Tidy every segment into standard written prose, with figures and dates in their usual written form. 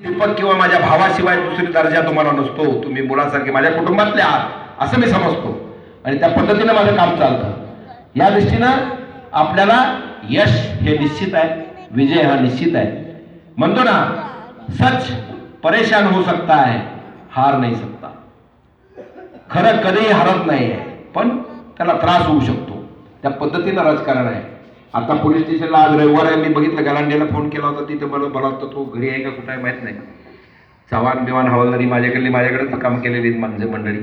दीपक किंवा माझ्या भावाशिवाय दुसरी दर्जा तुम्हाला नसतो, तुम्ही मुलासारखे माझ्या कुटुंबातले आहात असं मी समजतो आणि त्या पद्धतीने माझं काम चालतं। या दृष्टीनं आपल्याला यश हे निश्चित आहे, विजय हा निश्चित आहे। म्हणतो ना, सच परेशान हो सकता है, हार नहीं सकता। खरं कधीही हरत नाही आहे, पण त्याला त्रास होऊ शकतो। त्या पद्धतीनं राजकारण आहे। आता पोलीस स्टेशनला आज रविवार आहे, मी बघितलं गलांडेला फोन केला होता, तिथे मला वाटतं तो घरी आहे का कुठं आहे माहीत नाही। चव्हाण बिवान हवालदारी माझ्याकडेच काम केलेली माणसं मंडळी,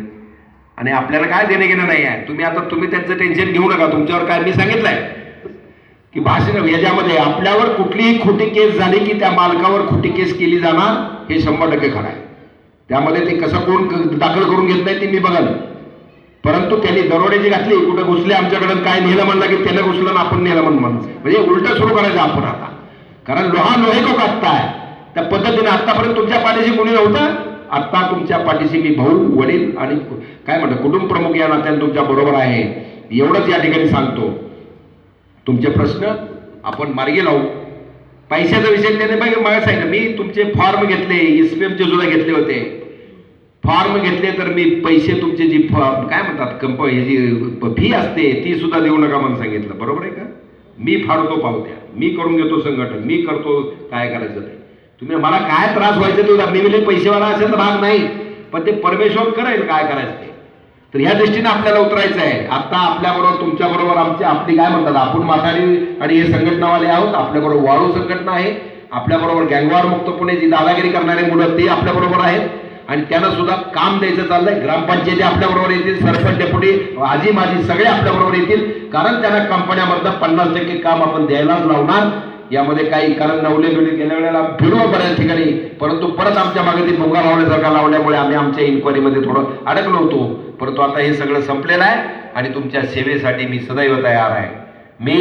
आणि आपल्याला काय देणे घेणं नाही आहे। तुम्ही त्यांचं टेन्शन घेऊ नका। तुमच्यावर काय मी सांगितलंय की भाषण याच्यामध्ये आपल्यावर कुठलीही खोटी केस झाली की त्या मालकावर खोटी केस केली जाणार हे 100% खरं आहे। त्यामध्ये ते कसं कोण दाखल करून घेत नाही ते मी बघाल, परंतु त्यांनी दरोड्याची घातली, कुठं घुसले आमच्याकडे, काय नेलं म्हणलं की त्याला घुसलं आपण नेलं म्हणजे उलट सुरू करायचं आपण आता, कारण लोहा लोहे को काटता है। त्या पद्धतीने आतापर्यंत तुमच्या पाठीशी कोणी नव्हतं, आता तुमच्या पाठीशी मी भाऊ, वडील आणि काय म्हणतो कुटुंब प्रमुख या नात्याने तुमच्या बरोबर आहे, एवढंच या ठिकाणी सांगतो। तुमचे प्रश्न आपण मार्गी लावू। पैशाचा विषय त्याने मला सांगितलं, मी तुमचे फॉर्म घेतले, एसपीएमचे सुद्धा घेतले होते, फॉर्म घेतले तर मी पैसे तुमचे जी काय म्हणतात कंपनी फी असते ती सुद्धा देऊ नका म्हणून सांगितलं। बरोबर आहे का? मी फाडतो पावत्या, मी करून घेतो संघटन, मी करतो काय करायचं ते। तुम्ही मला काय त्रास व्हायचं तुझा, मी म्हणजे पैसेवाला असेल तर भाग नाही, पण ते परमेश्वर करेल काय करायचं ते। तर ह्या दृष्टीने आपल्याला उतरायचं आहे। आता आपल्याबरोबर तुमच्याबरोबर आपली काय म्हणतात, आपण म्हातारी आणि हे संघटनावाले आहोत, आपल्याबरोबर वाळू संघटना आहे, आपल्याबरोबर गँगवॉर मुक्त पुणे जी दादागिरी करणारे मुलं ते आपल्याबरोबर आहेत, आणि त्यांना सुद्धा काम द्यायचं चाललंय। ग्रामपंचायती आपल्याबरोबर येतील, सरपंच डेप्युटी आजी माझी सगळे आपल्याबरोबर येतील, कारण त्यांना कंपन्यामधलं 50% काम आपण द्यायलाच लावणार। यामध्ये काही कारण नवले गेल्या वेळेला फिरलो बऱ्याच ठिकाणी, परंतु परत आमच्या मागे ती भोंगा लावण्यासारखा लावल्यामुळे आम्ही आमच्या इन्क्वायरीमध्ये थोडं अडकलो होतो, परंतु आता हे सगळं संपलेलं आहे आणि तुमच्या सेवेसाठी मी सदैव तयार आहे। मी